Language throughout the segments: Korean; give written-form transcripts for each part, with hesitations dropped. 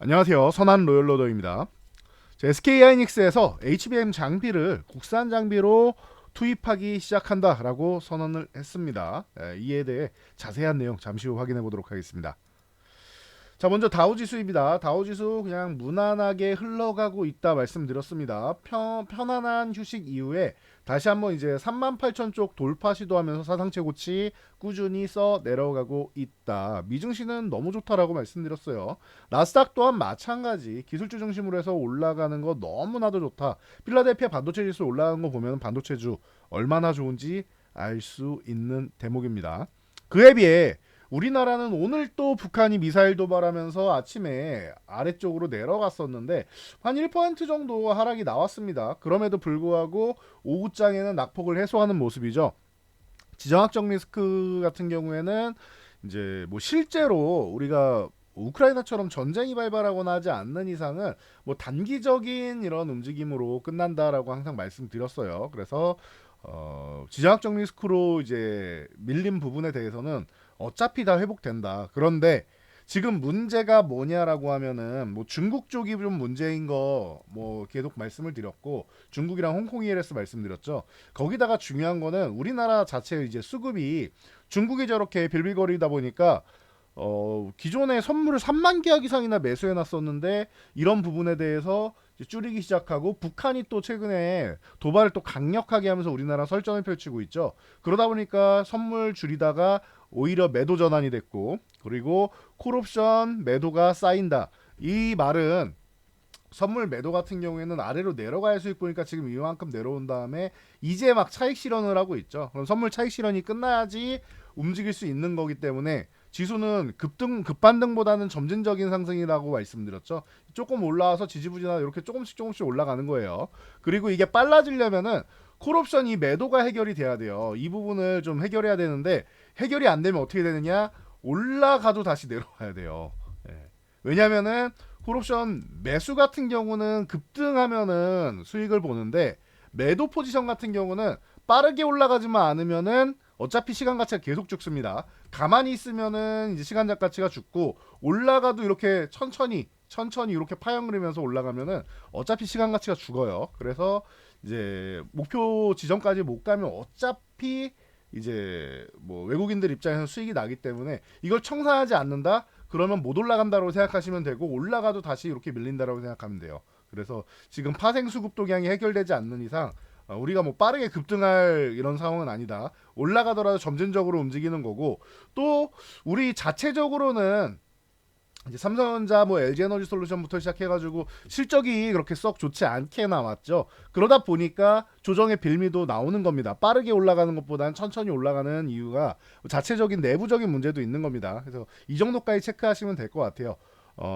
안녕하세요. 선한 로열로더입니다. SK하이닉스에서 HBM 장비를 국산 장비로 투입하기 시작한다라고 선언을 했습니다. 이에 대해 자세한 내용 잠시 후 확인해 보도록 하겠습니다. 자, 먼저 다우지수입니다. 다우지수 그냥 무난하게 흘러가고 있다 말씀드렸습니다. 편안한 휴식 이후에 다시 한번 이제 38,000 쪽 돌파 시도하면서 사상 최고치 꾸준히 써 내려가고 있다. 미증시는 너무 좋다라고 말씀드렸어요. 나스닥 또한 마찬가지 기술주 중심으로 해서 올라가는 거 너무나도 좋다. 필라델피아 반도체 지수 올라가는 거 보면 반도체주 얼마나 좋은지 알 수 있는 대목입니다. 그에 비해 우리나라는 오늘 또 북한이 미사일 도발하면서 아침에 아래쪽으로 내려갔었는데 한 1% 정도 하락이 나왔습니다. 그럼에도 불구하고 오후장에는 낙폭을 해소하는 모습이죠. 지정학적 리스크 같은 경우에는 이제 뭐 실제로 우리가 우크라이나처럼 전쟁이 발발하거나 하지 않는 이상은 뭐 단기적인 이런 움직임으로 끝난다라고 항상 말씀드렸어요. 그래서 지정학적 리스크로 이제 밀린 부분에 대해서는 어차피 다 회복된다. 그런데 지금 문제가 뭐냐라고 하면은 뭐 중국 쪽이 좀 문제인 거 뭐 계속 말씀을 드렸고 중국이랑 홍콩 ELS 말씀드렸죠. 거기다가 중요한 거는 우리나라 자체 이제 수급이 중국이 저렇게 빌빌거리다 보니까 기존에 선물을 3만 계약 이상이나 매수해 놨었는데 이런 부분에 대해서 줄이기 시작하고 북한이 또 최근에 도발을 또 강력하게 하면서 우리나라 설전을 펼치고 있죠. 그러다 보니까 선물 줄이다가 오히려 매도 전환이 됐고 그리고 콜옵션 매도가 쌓인다. 이 말은 선물 매도 같은 경우에는 아래로 내려가야 수익 보니까 지금 이만큼 내려온 다음에 이제 막 차익 실현을 하고 있죠. 그럼 선물 차익 실현이 끝나야지 움직일 수 있는 거기 때문에 지수는 급반등보다는 점진적인 상승이라고 말씀드렸죠. 조금 올라와서 지지부진하게 이렇게 조금씩 올라가는 거예요. 그리고 이게 빨라지려면은 콜옵션 이 매도가 해결이 돼야 돼요. 이 부분을 좀 해결해야 되는데 해결이 안 되면 어떻게 되느냐? 올라가도 다시 내려와야 돼요. 예. 왜냐면은 콜옵션 매수 같은 경우는 급등하면은 수익을 보는데 매도 포지션 같은 경우는 빠르게 올라가지만 않으면은 어차피 시간 가치가 계속 죽습니다. 가만히 있으면은 이제 시간 가치가 죽고 올라가도 이렇게 천천히 이렇게 파형 그리면서 올라가면은 어차피 시간 가치가 죽어요. 그래서 이제 목표 지점까지 못 가면 어차피 이제 뭐 외국인들 입장에서 수익이 나기 때문에 이걸 청산하지 않는다? 그러면 못 올라간다고 생각하시면 되고 올라가도 다시 이렇게 밀린다라고 생각하면 돼요. 그래서 지금 파생 수급 동향이 해결되지 않는 이상 우리가 뭐 빠르게 급등할 이런 상황은 아니다. 올라가더라도 점진적으로 움직이는 거고 또 우리 자체적으로는 이제 삼성전자 뭐 LG에너지 솔루션부터 시작해가지고 실적이 그렇게 썩 좋지 않게 나왔죠. 그러다 보니까 조정의 빌미도 나오는 겁니다. 빠르게 올라가는 것보다는 천천히 올라가는 이유가 자체적인 내부적인 문제도 있는 겁니다. 그래서 이 정도까지 체크하시면 될 것 같아요.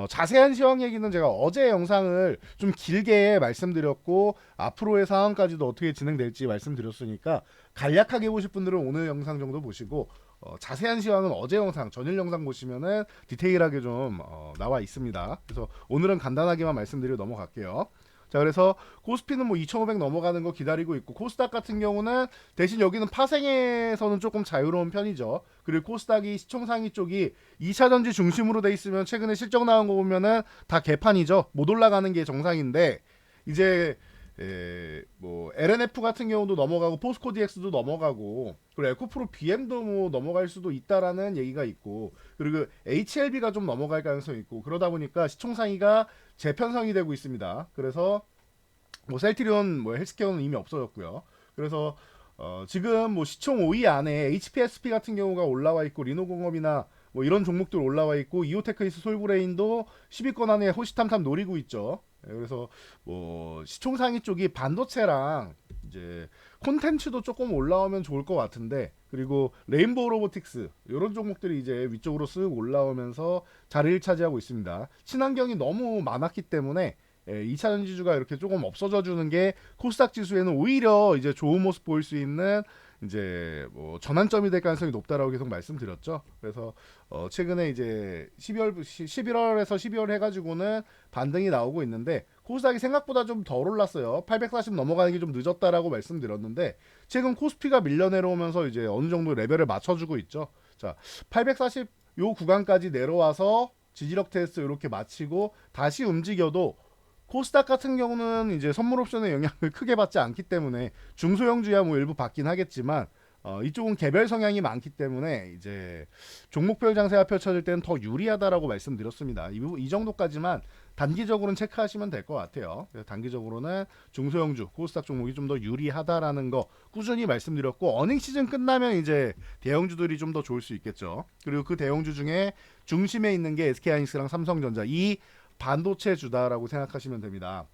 자세한 시황 얘기는 제가 어제 영상을 좀 길게 말씀드렸고 앞으로의 상황까지도 어떻게 진행될지 말씀드렸으니까 간략하게 보실 분들은 오늘 영상 정도 보시고 자세한 시황은 어제 영상 전일 영상 보시면은 디테일하게 좀 나와 있습니다. 그래서 오늘은 간단하게만 말씀드리고 넘어갈게요. 자, 그래서 코스피는 뭐 2,500 넘어가는 거 기다리고 있고 코스닥 같은 경우는 대신 여기는 파생에서는 조금 자유로운 편이죠. 그리고 코스닥이 시총상위 쪽이 2차 전지 중심으로 돼 있으면 최근에 실적 나온 거 보면은 다 개판이죠. 못 올라가는 게 정상인데 이제 뭐 LNF 같은 경우도 넘어가고 포스코 DX도 넘어가고 그리고 에코프로 BM도 뭐 넘어갈 수도 있다라는 얘기가 있고 그리고 HLB가 좀 넘어갈 가능성이 있고 그러다 보니까 시총상위가 재편성이 되고 있습니다. 그래서 뭐 셀트리온 뭐 헬스케어는 이미 없어졌고요. 그래서 지금 뭐 시총 5위 안에 HPSP 같은 경우가 올라와 있고 리노공업이나 뭐 이런 종목들 올라와 있고 이오테크니스 솔브레인도 10위권 안에 호시탐탐 노리고 있죠. 그래서 뭐 시총 상위 쪽이 반도체랑 이제 콘텐츠도 조금 올라오면 좋을 것 같은데 그리고 레인보우 로보틱스 이런 종목들이 이제 위쪽으로 쓱 올라오면서 자리를 차지하고 있습니다. 친환경이 너무 많았기 때문에 2차 전지주가 이렇게 조금 없어져 주는 게 코스닥 지수에는 오히려 이제 좋은 모습 보일 수 있는 이제 뭐 전환점이 될 가능성이 높다라고 계속 말씀드렸죠. 그래서 최근에 이제 11월에서 12월 해가지고는 반등이 나오고 있는데 코스닥이 생각보다 좀 덜 올랐어요. 840 넘어가는 게 좀 늦었다라고 말씀드렸는데 최근 코스피가 밀려 내려오면서 이제 어느 정도 레벨을 맞춰주고 있죠. 자, 840 요 구간까지 내려와서 지지력 테스트 이렇게 마치고 다시 움직여도 코스닥 같은 경우는 이제 선물 옵션의 영향을 크게 받지 않기 때문에 중소형주야 뭐 일부 받긴 하겠지만 이쪽은 개별 성향이 많기 때문에 이제 종목별 장세가 펼쳐질 때는 더 유리하다라고 말씀드렸습니다. 이 정도까지만 단기적으로는 체크하시면 될 것 같아요. 그래서 단기적으로는 중소형주, 코스닥 종목이 좀 더 유리하다라는 거 꾸준히 말씀드렸고 어닝 시즌 끝나면 이제 대형주들이 좀 더 좋을 수 있겠죠. 그리고 그 대형주 중에 중심에 있는 게 SK하이닉스랑 삼성전자 이 반도체 주다라고 생각하시면 됩니다.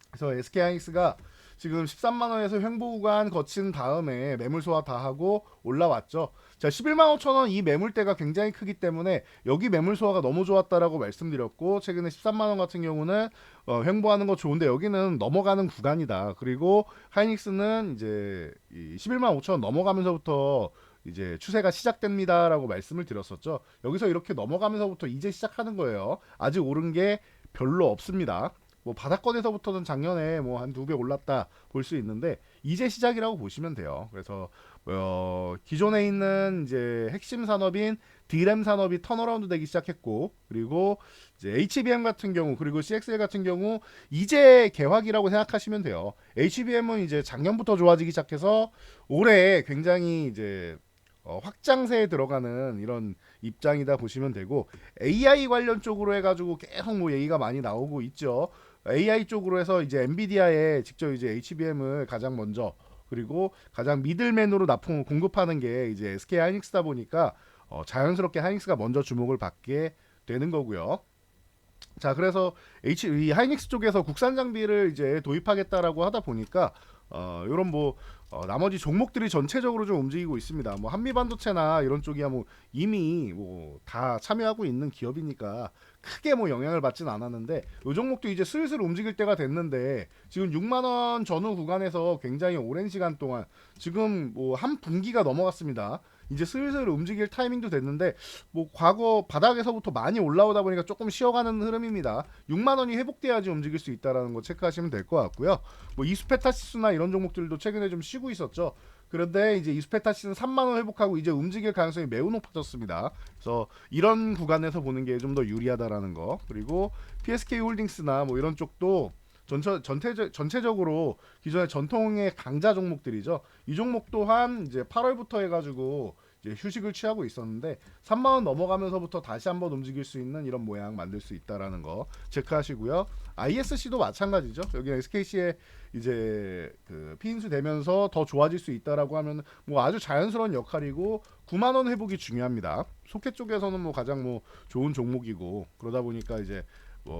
그래서 SK하이닉스가 지금 13만 원에서 횡보 구간 거친 다음에 매물 소화 다 하고 올라왔죠. 자, 11만 5천 원 이 매물대가 굉장히 크기 때문에 여기 매물 소화가 너무 좋았다라고 말씀드렸고 최근에 13만 원 같은 경우는 횡보하는 거 좋은데 여기는 넘어가는 구간이다. 그리고 하이닉스는 이제 11만 5천 원 넘어가면서부터 이제 추세가 시작됩니다라고 말씀을 드렸었죠. 여기서 이렇게 넘어가면서부터 이제 시작하는 거예요. 아직 오른 게 별로 없습니다. 뭐 바닥권에서부터는 작년에 뭐 한 2배 올랐다 볼 수 있는데 이제 시작이라고 보시면 돼요. 그래서 기존에 있는 이제 핵심 산업인 D램 산업이 턴어라운드 되기 시작했고 그리고 이제 HBM 같은 경우 그리고 CXL 같은 경우 이제 개화기라고 생각하시면 돼요. HBM은 이제 작년부터 좋아지기 시작해서 올해 굉장히 이제 확장세에 들어가는 이런 입장이다 보시면 되고 AI 관련 쪽으로 해가지고 계속 뭐 얘기가 많이 나오고 있죠. AI 쪽으로 해서 이제 엔비디아에 직접 이제 HBM을 가장 먼저 그리고 가장 미들맨으로 납품 공급하는 게 이제 SK 하이닉스다 보니까 자연스럽게 하이닉스가 먼저 주목을 받게 되는 거고요. 자, 그래서 이 하이닉스 쪽에서 국산 장비를 이제 도입하겠다라고 하다 보니까 이런 뭐 나머지 종목들이 전체적으로 좀 움직이고 있습니다. 뭐 한미반도체나 이런 쪽이야 뭐 이미 뭐 다 참여하고 있는 기업이니까 크게 뭐 영향을 받진 않았는데 이 종목도 이제 슬슬 움직일 때가 됐는데 지금 6만 원 전후 구간에서 굉장히 오랜 시간 동안 지금 뭐 한 분기가 넘어갔습니다. 이제 슬슬 움직일 타이밍도 됐는데 뭐 과거 바닥에서부터 많이 올라오다 보니까 조금 쉬어가는 흐름입니다. 6만 원이 회복돼야지 움직일 수 있다라는 거 체크하시면 될 것 같고요. 뭐 이수페타시스나 이런 종목들도 최근에 좀 쉬고 있었죠. 그런데 이제 이수페타시스는 3만 원 회복하고 이제 움직일 가능성이 매우 높아졌습니다. 그래서 이런 구간에서 보는 게 좀 더 유리하다라는 거. 그리고 PSK 홀딩스나 뭐 이런 쪽도 전체적으로 기존의 전통의 강자 종목들이죠. 이 종목 또한 이제 8월부터 해가지고 이제 휴식을 취하고 있었는데 3만 원 넘어가면서부터 다시 한번 움직일 수 있는 이런 모양 만들 수 있다라는 거 체크하시고요. ISC도 마찬가지죠. 여기 SKC에 이제 그 피인수 되면서 더 좋아질 수 있다라고 하면 뭐 아주 자연스러운 역할이고 9만 원 회복이 중요합니다. 소켓 쪽에서는 뭐 가장 뭐 좋은 종목이고 그러다 보니까 이제 뭐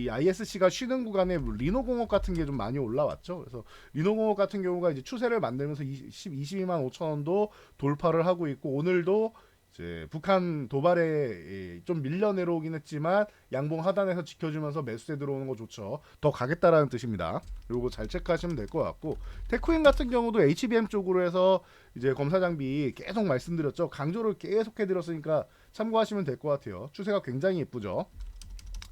ISC가 쉬는 구간에 리노공업 같은 게 좀 많이 올라왔죠. 그래서 리노공업 같은 경우가 이제 추세를 만들면서 22만 5천 원도 돌파를 하고 있고 오늘도 이제 북한 도발에 좀 밀려 내려오긴 했지만 양봉 하단에서 지켜주면서 매수세 들어오는 거 좋죠. 더 가겠다라는 뜻입니다. 요거 잘 체크하시면 될 것 같고 테크인 같은 경우도 HBM 쪽으로 해서 이제 검사 장비 계속 말씀드렸죠. 강조를 계속 해드렸으니까 참고하시면 될 것 같아요. 추세가 굉장히 예쁘죠.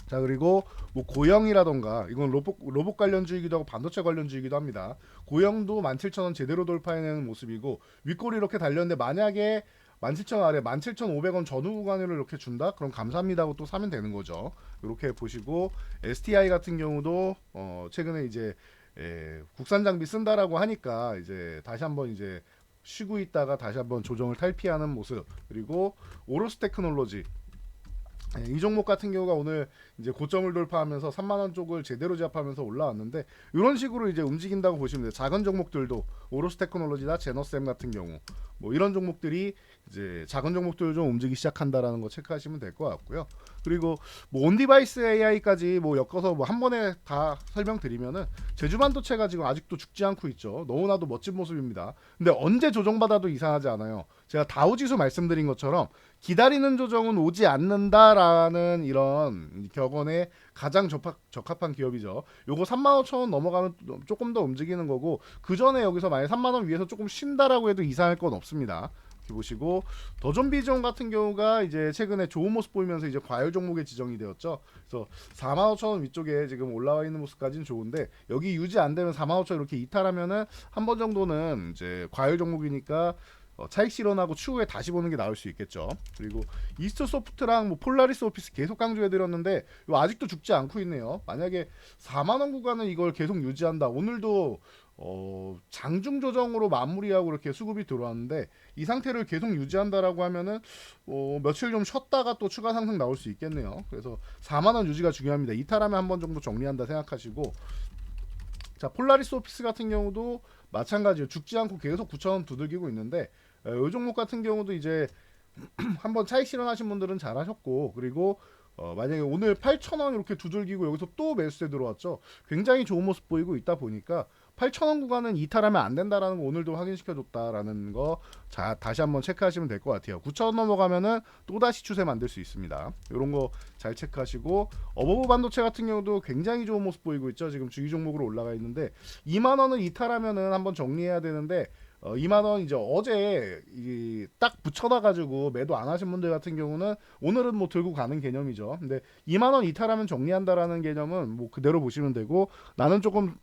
자, 그리고 뭐 고영이라던가 이건 로봇 관련주이기도 하고 반도체 관련주이기도 합니다. 고영도 17,000원 제대로 돌파해내는 모습이고 윗골이 이렇게 달렸는데 만약에 17,000원 아래 17,500원 전후 구간을 이렇게 준다? 그럼 감사합니다 하고 또 사면 되는 거죠. 이렇게 보시고 STI 같은 경우도 최근에 이제 국산 장비 쓴다라고 하니까 이제 다시 한번 이제 쉬고 있다가 다시 한번 조정을 탈피하는 모습. 그리고 오로스 테크놀로지 이 종목 같은 경우가 오늘 이제 고점을 돌파하면서 3만 원 쪽을 제대로 제압하면서 올라왔는데 이런 식으로 이제 움직인다고 보시면 돼요. 작은 종목들도 오로스 테크놀로지나 제너셈 같은 경우 뭐 이런 종목들이 이제 작은 종목들을 좀 움직이기 시작한다라는 거 체크하시면 될 것 같고요. 그리고 뭐 온디바이스 AI까지 뭐 엮어서 뭐 한 번에 다 설명드리면은 제주반도체가 지금 아직도 죽지 않고 있죠. 너무나도 멋진 모습입니다. 근데 언제 조정받아도 이상하지 않아요. 제가 다우지수 말씀드린 것처럼 기다리는 조정은 오지 않는다라는 이런 격언에 가장 적합한 기업이죠. 요거 35,000원 넘어가면 조금 더 움직이는 거고 그 전에 여기서 만약 3만 원 위에서 조금 쉰다라고 해도 이상할 건 없습니다. 이렇게 보시고 더존비전 같은 경우가 이제 최근에 좋은 모습 보이면서 이제 과열 종목에 지정이 되었죠. 그래서 45,000원 위쪽에 지금 올라와 있는 모습까지는 좋은데 여기 유지 안 되면 45,000원 이렇게 이탈하면은 한 번 정도는 이제 과열 종목이니까 차익 실현하고 추후에 다시 보는 게 나을 수 있겠죠. 그리고 이스트소프트랑 뭐 폴라리스 오피스 계속 강조해드렸는데 아직도 죽지 않고 있네요. 만약에 4만 원 구간은 이걸 계속 유지한다. 오늘도 장중 조정으로 마무리하고 이렇게 수급이 들어왔는데 이 상태를 계속 유지한다라고 하면은 며칠 좀 쉬었다가 또 추가 상승 나올 수 있겠네요. 그래서 4만 원 유지가 중요합니다. 이탈하면 한 번 정도 정리한다 생각하시고, 자 폴라리스 오피스 같은 경우도 마찬가지로 죽지 않고 계속 9,000원 두들기고 있는데 이 종목 같은 경우도 이제 한번 차익 실현하신 분들은 잘하셨고, 그리고 만약에 오늘 8,000원 이렇게 두들기고 여기서 또 매수세 들어왔죠. 굉장히 좋은 모습 보이고 있다 보니까 8,000원 구간은 이탈하면 안 된다라는 거 오늘도 확인시켜줬다라는 거 다시 한번 체크하시면 될 것 같아요. 9,000원 넘어가면은 또다시 추세 만들 수 있습니다. 이런 거 잘 체크하시고, 어버브 반도체 같은 경우도 굉장히 좋은 모습 보이고 있죠. 지금 주기 종목으로 올라가 있는데 2만 원을 이탈하면은 한번 정리해야 되는데 2만 원 이제 어제 딱 붙여놔가지고 매도 안 하신 분들 같은 경우는 오늘은 뭐 들고 가는 개념이죠. 근데 2만 원 이탈하면 정리한다라는 개념은 뭐 그대로 보시면 되고, 나는 조금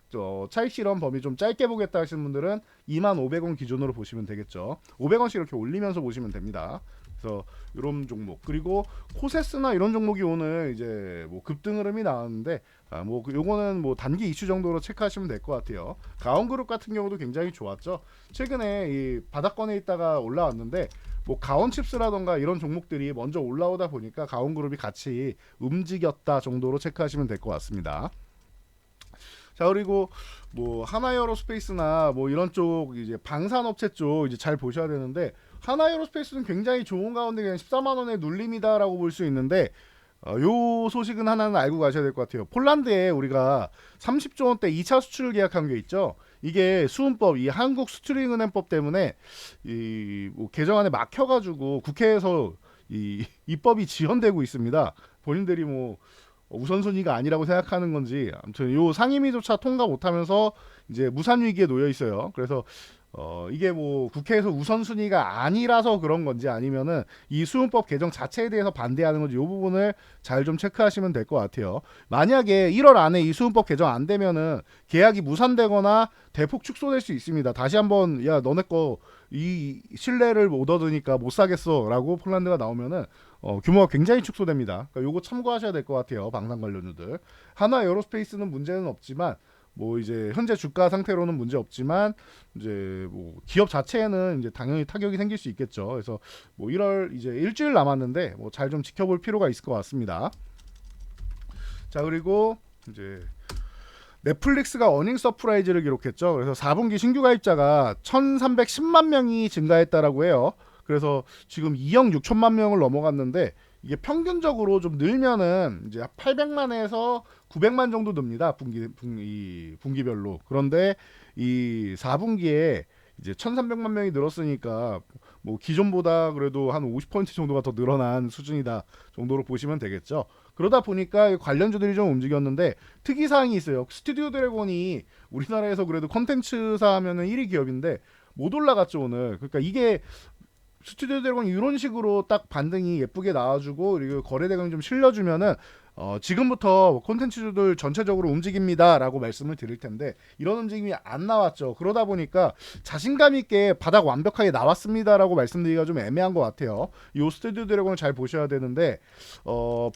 차익 실현 범위 좀 짧게 보겠다 하시는 분들은 2만 500원 기준으로 보시면 되겠죠. 500원씩 이렇게 올리면서 보시면 됩니다. 그래서 이런 종목, 그리고 코세스나 이런 종목이 오늘 이제 뭐 급등 흐름이 나왔는데 뭐 요거는 뭐 단기 이슈 정도로 체크하시면 될 것 같아요. 가온그룹 같은 경우도 굉장히 좋았죠. 최근에 이 바닥권에 있다가 올라왔는데 뭐 가온칩스라던가 이런 종목들이 먼저 올라오다 보니까 가온그룹이 같이 움직였다 정도로 체크하시면 될 것 같습니다. 자 그리고 뭐 하나에어로스페이스나 뭐 이런 쪽 이제 방산업체 쪽 이제 잘 보셔야 되는데, 하나에어로스페이스는 굉장히 좋은 가운데 그냥 14만 원의 눌림이다라고 볼 수 있는데 요 소식은 하나는 알고 가셔야 될 것 같아요. 폴란드에 우리가 30조 원대 2차 수출 계약한 게 있죠. 이게 수은법, 이 한국 스트링은행법 때문에 뭐 개정안에 막혀가지고 국회에서 이 입법이 지연되고 있습니다. 본인들이 뭐 우선순위가 아니라고 생각하는 건지 아무튼 요 상임위조차 통과 못하면서 이제 무산 위기에 놓여 있어요. 그래서 이게 뭐 국회에서 우선순위가 아니라서 그런 건지 아니면은 이 수은법 개정 자체에 대해서 반대하는 건지 이 부분을 잘 좀 체크하시면 될 것 같아요. 만약에 1월 안에 이 수은법 개정 안 되면은 계약이 무산되거나 대폭 축소될 수 있습니다. 다시 한번 야 너네 거 이 신뢰를 못 얻으니까 못 사겠어라고 폴란드가 나오면은 규모가 굉장히 축소됩니다. 그러니까 요거 참고하셔야 될 것 같아요. 방산 관련주들. 하나 에어로스페이스는 문제는 없지만 뭐 이제 현재 주가 상태로는 문제 없지만 이제 뭐 기업 자체에는 이제 당연히 타격이 생길 수 있겠죠. 그래서 뭐 1월 이제 일주일 남았는데 뭐 잘 좀 지켜볼 필요가 있을 것 같습니다. 자 그리고 이제 넷플릭스가 어닝 서프라이즈를 기록했죠. 그래서 4분기 신규 가입자가 1,310만 명이 증가했다라고 해요. 그래서 지금 2억 6천만 명을 넘어갔는데 이게 평균적으로 좀 늘면은 이제 800만에서 900만 정도 늡니다. 분기별로. 그런데 이 4분기에 이제 1,300만 명이 늘었으니까 뭐 기존보다 그래도 한 50% 정도가 더 늘어난 수준이다 정도로 보시면 되겠죠. 그러다 보니까 관련주들이 좀 움직였는데 특이사항이 있어요. 스튜디오 드래곤이 우리나라에서 그래도 컨텐츠사 하면은 1위 기업인데 못 올라갔죠 오늘. 그러니까 이게 스튜디오 드래곤이 이런 식으로 딱 반등이 예쁘게 나와주고 그리고 거래대금이 좀 실려주면은 지금부터 콘텐츠주들 전체적으로 움직입니다 라고 말씀을 드릴 텐데 이런 움직임이 안 나왔죠. 그러다 보니까 자신감 있게 바닥 완벽하게 나왔습니다 라고 말씀드리기가 좀 애매한 것 같아요. 이 스튜디오 드래곤을 잘 보셔야 되는데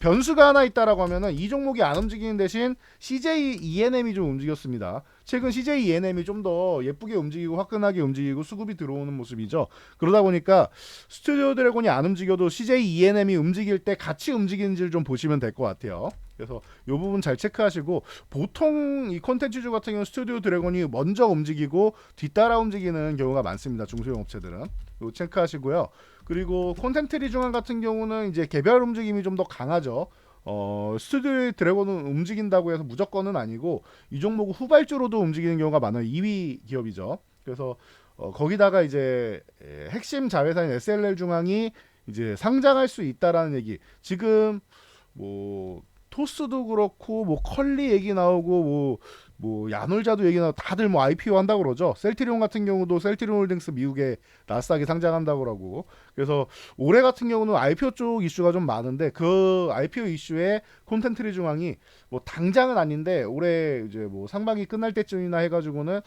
변수가 하나 있다라고 하면은 이 종목이 안 움직이는 대신 CJ ENM이 좀 움직였습니다. 최근 CJ ENM이 좀 더 예쁘게 움직이고 화끈하게 움직이고 수급이 들어오는 모습이죠. 그러다 보니까 스튜디오 드래곤이 안 움직여도 CJ ENM이 움직일 때 같이 움직이는지를 좀 보시면 될 것 같아요. 그래서 이 부분 잘 체크하시고, 보통 이 콘텐츠주 같은 경우는 스튜디오 드래곤이 먼저 움직이고 뒤따라 움직이는 경우가 많습니다. 중소형 업체들은 이거 체크하시고요. 그리고 콘텐트 리중앙 같은 경우는 이제 개별 움직임이 좀 더 강하죠. 스튜디오 드래곤은 움직인다고 해서 무조건은 아니고 이 종목은 후발주로도 움직이는 경우가 많아요. 2위 기업이죠. 그래서 거기다가 이제 핵심 자회사인 SLL 중앙이 이제 상장할 수 있다라는 얘기. 지금 뭐 토스도 그렇고 뭐 컬리 얘기 나오고 뭐 야놀자도 얘기 나 다들 뭐 IPO 한다고 그러죠. 셀트리온 같은 경우도 셀트리온 홀딩스 미국에 나스닥에 상장한다고 그러고. 그래서 올해 같은 경우는 IPO 쪽 이슈가 좀 많은데 그 IPO 이슈에 콘텐츠리 중앙이 뭐 당장은 아닌데 올해 이제 뭐 상반기 끝날 때쯤이나 해가지고는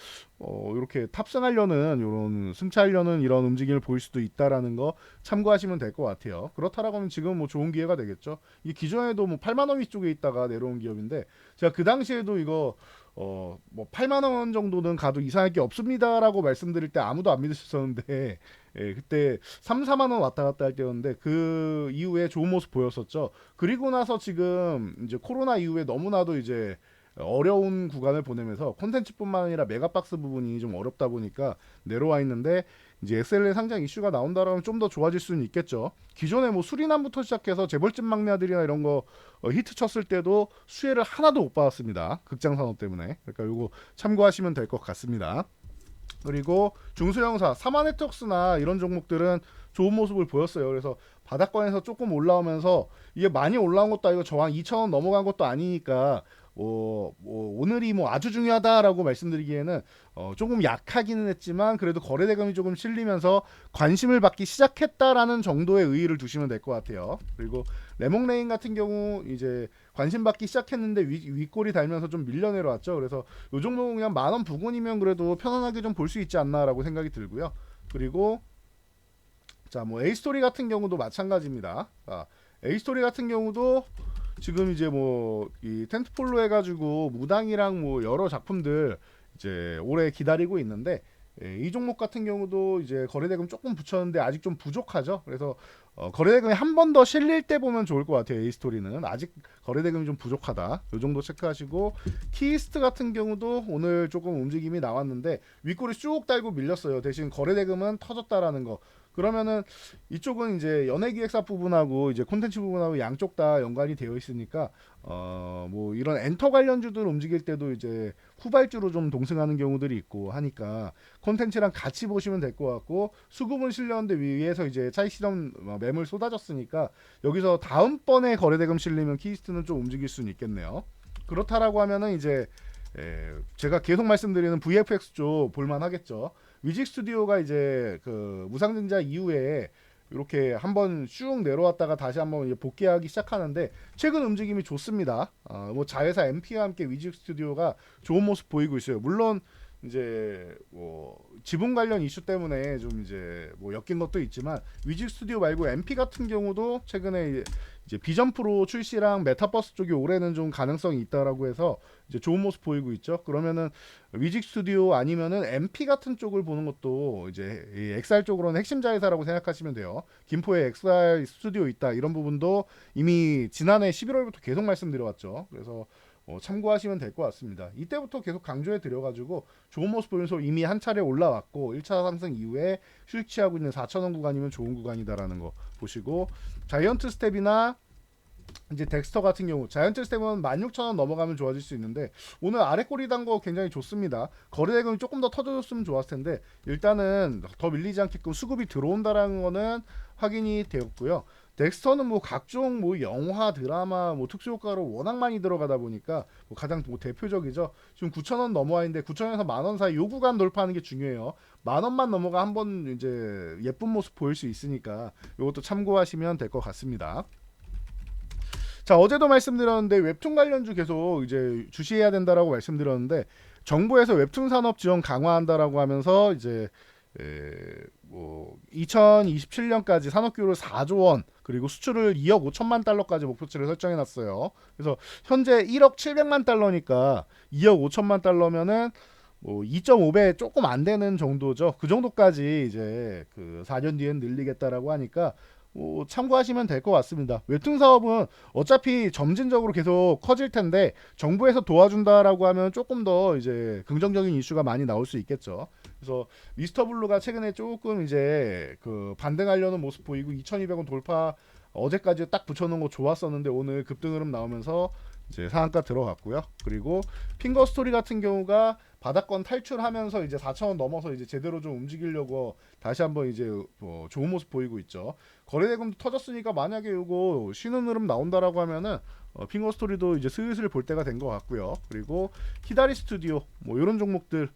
이렇게 탑승하려는 이런 승차하려는 이런 움직임을 보일 수도 있다라는 거 참고하시면 될 것 같아요. 그렇다라고 하면 지금 뭐 좋은 기회가 되겠죠. 이 기존에도 뭐 8만 원 위쪽에 있다가 내려온 기업인데 제가 그 당시에도 이거 뭐 8만 원 정도는 가도 이상할 게 없습니다라고 말씀드릴 때 아무도 안 믿으셨었는데 예, 그때 3, 4만 원 왔다 갔다 할 때였는데 그 이후에 좋은 모습 보였었죠. 그리고 나서 지금 이제 코로나 이후에 너무나도 이제 어려운 구간을 보내면서 콘텐츠뿐만 아니라 메가박스 부분이 좀 어렵다 보니까 내려와 있는데 이제 SLA 상장 이슈가 나온다라면 좀 더 좋아질 수는 있겠죠. 기존에 뭐 수리남부터 시작해서 재벌집 막내들이나 이런 거 히트 쳤을 때도 수혜를 하나도 못 받았습니다. 극장 산업 때문에. 그러니까 요거 참고하시면 될 것 같습니다. 그리고 중소형사, 사마네트웍스나 이런 종목들은 좋은 모습을 보였어요. 그래서 바닥권에서 조금 올라오면서 이게 많이 올라온 것도 아니고 저항 2,000원 넘어간 것도 아니니까 오늘이 뭐 아주 중요하다라고 말씀드리기에는 조금 약하기는 했지만 그래도 거래대금이 조금 실리면서 관심을 받기 시작했다라는 정도의 의의를 두시면 될 것 같아요. 그리고 레몽레인 같은 경우 이제 관심 받기 시작했는데 윗골이 달면서 좀 밀려 내려왔죠. 그래서 요 종목은 그냥 10,000원 부근이면 그래도 편안하게 좀 볼 수 있지 않나라고 생각이 들고요. 그리고 자, 뭐 A스토리 같은 경우도 마찬가지입니다. A스토리 같은 경우도 지금 이제 뭐 이 텐트폴로 해가지고 무당이랑 뭐 여러 작품들 이제 올해 기다리고 있는데 이 종목 같은 경우도 이제 거래대금 조금 붙였는데 아직 좀 부족하죠. 그래서 거래대금이 한 번 더 실릴 때 보면 좋을 것 같아요. A스토리는 아직 거래대금이 좀 부족하다. 이 정도 체크하시고 키이스트 같은 경우도 오늘 조금 움직임이 나왔는데 윗골이 쭉 달고 밀렸어요. 대신 거래대금은 터졌다라는 거. 그러면은 이쪽은 이제 연예기획사 부분하고 이제 콘텐츠 부분하고 양쪽 다 연관이 되어 있으니까 뭐 이런 엔터 관련주들 움직일 때도 이제 후발주로 좀 동승하는 경우들이 있고 하니까 콘텐츠랑 같이 보시면 될 것 같고 수급은 실렸는데 위에서 이제 차익 실험 매물 쏟아졌으니까 여기서 다음번에 거래대금 실리면 키이스트는 좀 움직일 수는 있겠네요. 그렇다라고 하면은 이제 제가 계속 말씀드리는 VFX 쪽 볼만하겠죠. 위직 스튜디오가 이제 그 무상증자 이후에 이렇게 한번 쭉 내려왔다가 다시 한번 복귀하기 시작하는데 최근 움직임이 좋습니다. 뭐 자회사 MP와 함께 위직 스튜디오가 좋은 모습 보이고 있어요. 물론 이제 뭐 지분 관련 이슈 때문에 좀 이제 뭐 엮인 것도 있지만 위직 스튜디오 말고 MP 같은 경우도 최근에 이제 비전 프로 출시랑 메타버스 쪽이 올해는 좀 가능성이 있다라고 해서 이제 좋은 모습 보이고 있죠. 그러면은 위직 스튜디오 아니면은 MP 같은 쪽을 보는 것도 이제 이 XR 쪽으로는 핵심 자회사라고 생각하시면 돼요. 김포에 XR 스튜디오 있다 이런 부분도 이미 지난해 11월부터 계속 말씀드려왔죠. 그래서 참고하시면 될 것 같습니다. 이때부터 계속 강조해 드려가지고 좋은 모습 보면서 이미 한 차례 올라왔고 1차 상승 이후에 휴식 취하고 있는 4,000원 구간이면 좋은 구간이다라는 거 보시고 자이언트 스텝이나 이제 덱스터 같은 경우 자이언트 스텝은 16,000원 넘어가면 좋아질 수 있는데 오늘 아래 꼬리 단 거 굉장히 좋습니다. 거래대금이 조금 더 터져줬으면 좋았을 텐데 일단은 더 밀리지 않게끔 수급이 들어온다라는 거는 확인이 되었고요. 덱스터는 뭐 각종 뭐 영화, 드라마, 뭐 특수효과로 워낙 많이 들어가다 보니까 뭐 가장 뭐 대표적이죠. 지금 9,000원 넘어와 있는데 9,000원에서 10,000원 사이 요 구간 돌파하는 게 중요해요. 10,000원만 넘어가 한번 이제 예쁜 모습 보일 수 있으니까 이것도 참고하시면 될 것 같습니다. 자, 어제도 말씀드렸는데 웹툰 관련주 계속 이제 주시해야 된다라고 말씀드렸는데 정부에서 웹툰 산업 지원 강화한다라고 하면서 이제 뭐 2027년까지 산업규모를 4조 원 그리고 수출을 2억 5천만 달러까지 목표치를 설정해 놨어요. 그래서 현재 1억 700만 달러니까 2억 5천만 달러면은 뭐 2.5배 조금 안 되는 정도죠. 그 정도까지 이제 그 4년 뒤엔 늘리겠다라고 하니까 뭐 참고하시면 될 것 같습니다. 웹툰 사업은 어차피 점진적으로 계속 커질 텐데 정부에서 도와준다라고 하면 조금 더 이제 긍정적인 이슈가 많이 나올 수 있겠죠. 그래서 미스터 블루가 최근에 조금 이제 그 반등하려는 모습 보이고 2,200원 돌파 어제까지 딱 붙여놓은 거 좋았었는데 오늘 급등 흐름 나오면서 이제 상한가 들어갔고요. 그리고 핑거 스토리 같은 경우가 바닥권 탈출하면서 이제 4,000원 넘어서 이제 제대로 좀 움직이려고 다시 한번 이제 좋은 모습 보이고 있죠. 거래대금도 터졌으니까 만약에 이거 쉬는 흐름 나온다라고 하면은 핑거 스토리도 이제 슬슬 볼 때가 된 것 같고요. 그리고 키다리 스튜디오 뭐 이런 종목들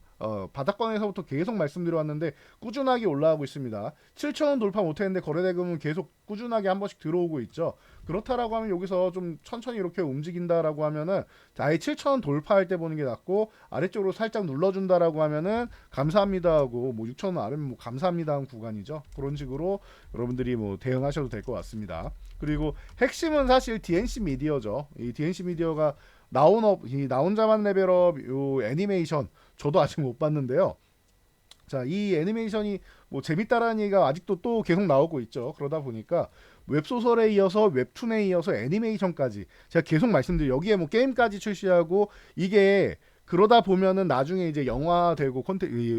바닥권에서부터 계속 말씀드려왔는데 꾸준하게 올라가고 있습니다. 7,000원 돌파 못했는데 거래대금은 계속 꾸준하게 한 번씩 들어오고 있죠. 그렇다라고 하면 여기서 좀 천천히 이렇게 움직인다라고 하면은 아예 7,000원 돌파할 때 보는 게 낫고 아래쪽으로 살짝 눌러준다라고 하면은 감사합니다 하고 뭐 6,000원 아래면 뭐 감사합니다 한 구간이죠. 그런 식으로 여러분들이 뭐 대응하셔도 될 것 같습니다. 그리고 핵심은 사실 DNC 미디어죠. 이 DNC 미디어가 나 혼자만 레벨업 요 애니메이션 저도 아직 못 봤는데요. 자, 이 애니메이션이 뭐 재밌다라는 얘기가 아직도 또 계속 나오고 있죠. 그러다 보니까 웹소설에 이어서 웹툰에 이어서 애니메이션까지 제가 계속 말씀드려 여기에 뭐 게임까지 출시하고 이게 그러다 보면은 나중에 이제 영화 되고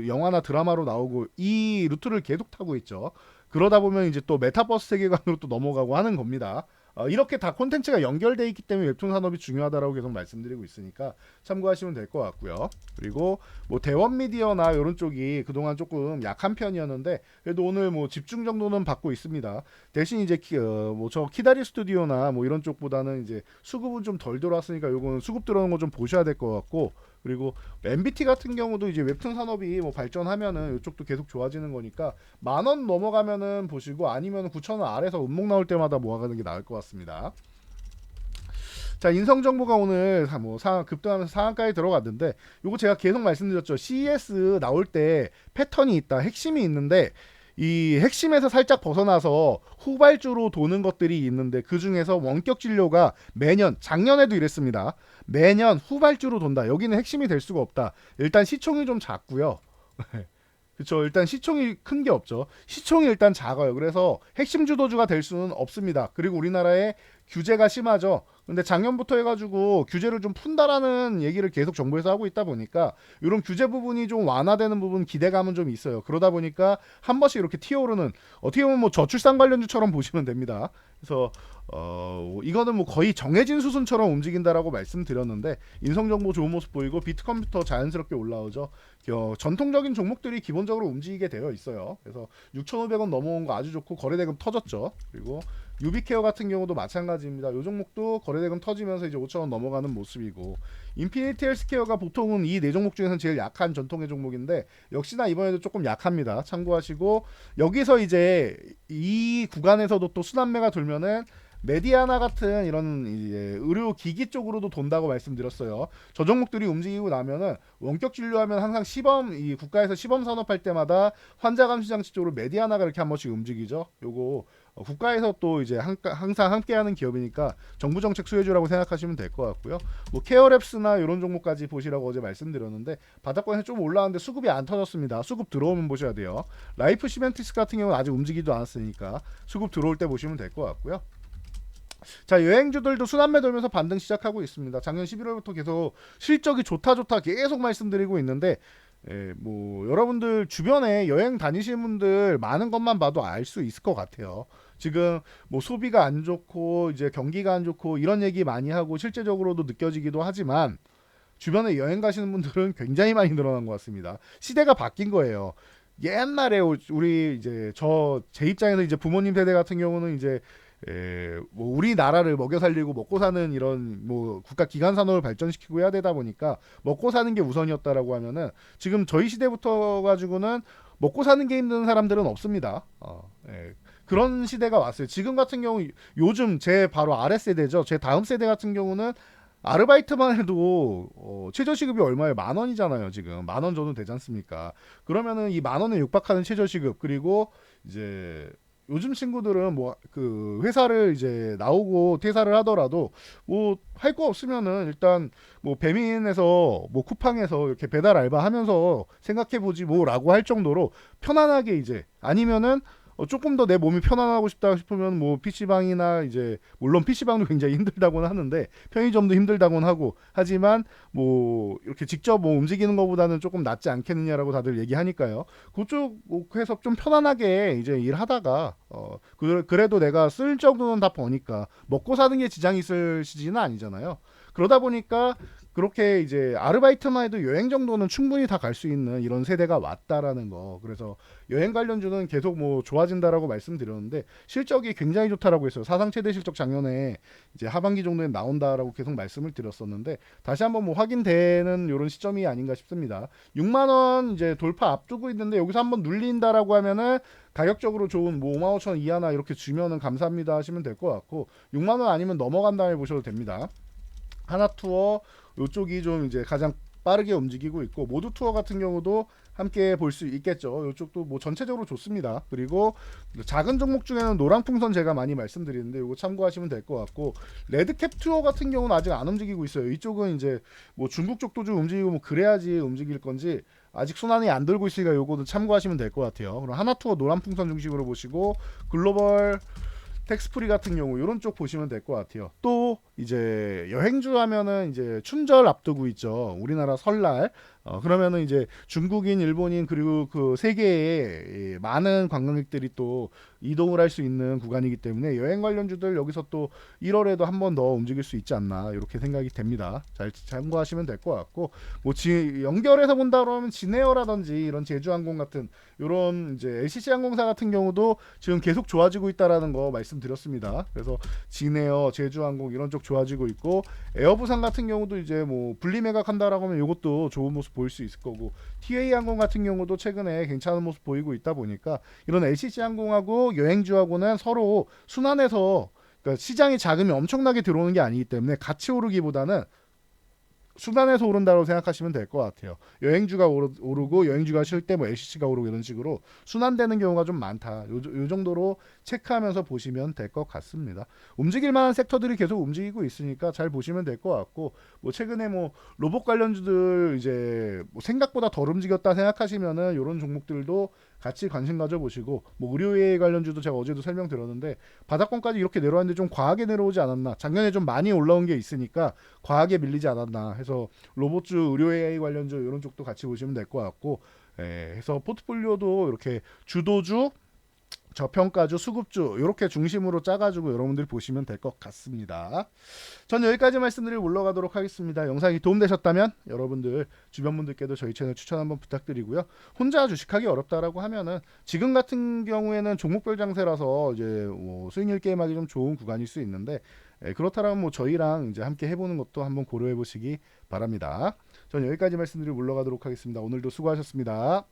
영화나 드라마로 나오고 이 루트를 계속 타고 있죠. 그러다 보면 이제 또 메타버스 세계관으로 또 넘어가고 하는 겁니다. 이렇게 다 콘텐츠가 연결돼 있기 때문에 웹툰 산업이 중요하다라고 계속 말씀드리고 있으니까 참고하시면 될 것 같고요. 그리고 뭐 대원 미디어나 이런 쪽이 그동안 조금 약한 편이었는데 그래도 오늘 뭐 집중 정도는 받고 있습니다. 대신 이제 뭐 저 키다리 스튜디오나 뭐 이런 쪽보다는 이제 수급은 좀 덜 들어왔으니까 요거는 수급 들어오는 거 좀 보셔야 될 것 같고 그리고 MBT 같은 경우도 이제 웹툰 산업이 뭐 발전하면은 이쪽도 계속 좋아지는 거니까 10,000원 넘어가면은 보시고 아니면 9,000원 아래서 음목 나올 때마다 모아가는 게 나을 것 같습니다. 자, 인성정보가 오늘 급등하면서 상한가에 들어갔는데 요거 제가 계속 말씀드렸죠. CES 나올 때 패턴이 있다, 핵심이 있는데 이 핵심에서 살짝 벗어나서 후발주로 도는 것들이 있는데 그 중에서 원격 진료가 매년 작년에도 이랬습니다. 매년 후발주로 돈다. 여기는 핵심이 될 수가 없다. 일단 시총이 좀 작고요. 그렇죠. 일단 시총이 큰 게 없죠. 시총이 일단 작아요. 그래서 핵심 주도주가 될 수는 없습니다. 그리고 우리나라에 규제가 심하죠. 근데 작년부터 해가지고 규제를 좀 푼다라는 얘기를 계속 정부에서 하고 있다 보니까 이런 규제 부분이 좀 완화되는 부분 기대감은 좀 있어요. 그러다 보니까 한 번씩 이렇게 튀어오르는 어떻게 보면 뭐 저출산 관련주처럼 보시면 됩니다. 그래서 이거는 뭐 거의 정해진 수순처럼 움직인다라고 말씀드렸는데 인성정보 좋은 모습 보이고 비트컴퓨터 자연스럽게 올라오죠. 전통적인 종목들이 기본적으로 움직이게 되어 있어요. 그래서 6,500원 넘어온 거 아주 좋고 거래대금 터졌죠. 그리고 유비케어 같은 경우도 마찬가지입니다. 이 종목도 거래대금 터지면서 이제 5,000원 넘어가는 모습이고 인피니티 헬스케어가 보통은 이 네 종목 중에서는 제일 약한 전통의 종목인데 역시나 이번에도 조금 약합니다. 참고하시고 여기서 이제 이 구간에서도 또 순환매가 돌면은 메디아나 같은 이런 이제 의료 기기 쪽으로도 돈다고 말씀드렸어요. 저 종목들이 움직이고 나면은 원격 진료하면 항상 시범 이 국가에서 시범 산업할 때마다 환자 감시 장치 쪽으로 메디아나가 이렇게 한 번씩 움직이죠. 요거 국가에서 또 이제 항상 함께하는 기업이니까 정부 정책 수혜주라고 생각하시면 될 것 같고요. 뭐 케어랩스나 이런 종목까지 보시라고 어제 말씀드렸는데 바닥권에서 좀 올라왔는데 수급이 안 터졌습니다. 수급 들어오면 보셔야 돼요. 라이프 시멘티스 같은 경우는 아직 움직이지도 않았으니까 수급 들어올 때 보시면 될 것 같고요. 자, 여행주들도 순환매 돌면서 반등 시작하고 있습니다. 작년 11월부터 계속 실적이 좋다 계속 말씀드리고 있는데 뭐 여러분들 주변에 여행 다니시는 분들 많은 것만 봐도 알 수 있을 것 같아요. 지금 뭐 소비가 안 좋고 이제 경기가 안 좋고 이런 얘기 많이 하고 실제적으로도 느껴지기도 하지만 주변에 여행 가시는 분들은 굉장히 많이 늘어난 것 같습니다. 시대가 바뀐 거예요. 옛날에 우리 이제 제 입장에서 이제 부모님 세대 같은 경우는 이제 뭐 우리나라를 먹여 살리고 먹고 사는 이런 뭐 국가 기관 산업을 발전시키고 해야 되다 보니까 먹고 사는 게 우선이었다라고 하면은 지금 저희 시대부터 가지고는 먹고 사는 게 힘든 사람들은 없습니다. 그런 시대가 왔어요. 지금 같은 경우 요즘 제 바로 아래 세대죠. 제 다음 세대 같은 경우는 아르바이트만 해도 최저시급이 얼마예요? 10,000원이잖아요. 지금 10,000원 정도 되지 않습니까? 그러면은 이 10,000원에 육박하는 최저시급 그리고 이제 요즘 친구들은 뭐 그 회사를 이제 나오고 퇴사를 하더라도 뭐 할 거 없으면은 일단 뭐 배민에서 뭐 쿠팡에서 이렇게 배달 알바 하면서 생각해 보지 뭐라고 할 정도로 편안하게 이제 아니면은 조금 더 내 몸이 편안하고 싶다 싶으면 뭐 PC방이나 이제 물론 PC방도 굉장히 힘들다고는 하는데 편의점도 힘들다고는 하고 하지만 뭐 이렇게 직접 뭐 움직이는 것보다는 조금 낫지 않겠느냐라고 다들 얘기하니까요. 그쪽에서 좀 편안하게 이제 일하다가 그래도 내가 쓸 정도는 다 버니까 먹고 사는 게 지장이 있을 시기는 아니잖아요. 그러다 보니까 그렇게 이제 아르바이트만 해도 여행 정도는 충분히 다 갈 수 있는 이런 세대가 왔다라는 거. 그래서 여행 관련주는 계속 뭐 좋아진다라고 말씀드렸는데 실적이 굉장히 좋다라고 했어요. 사상 최대 실적 작년에 이제 하반기 정도에 나온다라고 계속 말씀을 드렸었는데 다시 한번 뭐 확인되는 이런 시점이 아닌가 싶습니다. 6만 원 이제 돌파 앞두고 있는데 여기서 한번 눌린다라고 하면은 가격적으로 좋은 뭐 5만 5천 원 이하나 이렇게 주면은 감사합니다 하시면 될 것 같고 6만 원 아니면 넘어간 다음에 보셔도 됩니다. 하나투어 이쪽이 좀 이제 가장 빠르게 움직이고 있고 모두투어 같은 경우도 함께 볼 수 있겠죠. 이쪽도 뭐 전체적으로 좋습니다. 그리고 작은 종목 중에는 노랑풍선 제가 많이 말씀드리는데 이거 참고하시면 될 것 같고 레드캡 투어 같은 경우는 아직 안 움직이고 있어요. 이쪽은 이제 뭐 중국 쪽도 좀 움직이고 뭐 그래야지 움직일 건지 아직 순환이 안 들고 있으니까 요거도 참고하시면 될 것 같아요. 그럼 하나투어 노란풍선 중심으로 보시고 글로벌 텍스프리 같은 경우 이런 쪽 보시면 될 것 같아요. 또 이제 여행주 하면은 이제 춘절 앞두고 있죠. 우리나라 설날. 그러면은 이제 중국인, 일본인 그리고 그 세계에 많은 관광객들이 또 이동을 할 수 있는 구간이기 때문에 여행 관련주들 여기서 또 1월에도 한 번 더 움직일 수 있지 않나 이렇게 생각이 됩니다. 잘 참고하시면 될 것 같고 뭐 연결해서 본다 그러면 진에어라든지 이런 제주항공 같은 이런 이제 LCC 항공사 같은 경우도 지금 계속 좋아지고 있다라는 거 말씀드렸습니다. 그래서 진에어, 제주항공 이런 쪽 좋아지고 있고 에어부산 같은 경우도 이제 뭐 분리매각한다라고 하면 이것도 좋은 모습 보일 수 있을 거고 TA 항공 같은 경우도 최근에 괜찮은 모습 보이고 있다 보니까 이런 LCC 항공하고 여행주하고는 서로 순환해서 그러니까 시장이 자금이 엄청나게 들어오는 게 아니기 때문에 같이 오르기보다는 순환해서 오른다고 생각하시면 될 것 같아요. 여행주가 오르고 여행주가 쉴 때 뭐 LCC가 오르고 이런 식으로 순환되는 경우가 좀 많다. 요 정도로 체크하면서 보시면 될 것 같습니다. 움직일 만한 섹터들이 계속 움직이고 있으니까 잘 보시면 될 것 같고 뭐 최근에 뭐 로봇 관련주들 이제 뭐 생각보다 덜 움직였다 생각하시면은 이런 종목들도 같이 관심 가져보시고 뭐 의료 AI 관련주도 제가 어제도 설명드렸는데 바닥권까지 이렇게 내려왔는데 좀 과하게 내려오지 않았나 작년에 좀 많이 올라온 게 있으니까 과하게 밀리지 않았나 해서 로봇주 의료 AI 관련주 이런 쪽도 같이 보시면 될 것 같고 해서 포트폴리오도 이렇게 주도주 저평가주, 수급주 이렇게 중심으로 짜가지고 여러분들이 보시면 될 것 같습니다. 전 여기까지 말씀드리고 물러가도록 하겠습니다. 영상이 도움되셨다면 여러분들 주변 분들께도 저희 채널 추천 한번 부탁드리고요. 혼자 주식하기 어렵다라고 하면은 지금 같은 경우에는 종목별 장세라서 이제 뭐 수익률 게임하기 좀 좋은 구간일 수 있는데 그렇다면 뭐 저희랑 이제 함께 해보는 것도 한번 고려해 보시기 바랍니다. 전 여기까지 말씀드리고 물러가도록 하겠습니다. 오늘도 수고하셨습니다.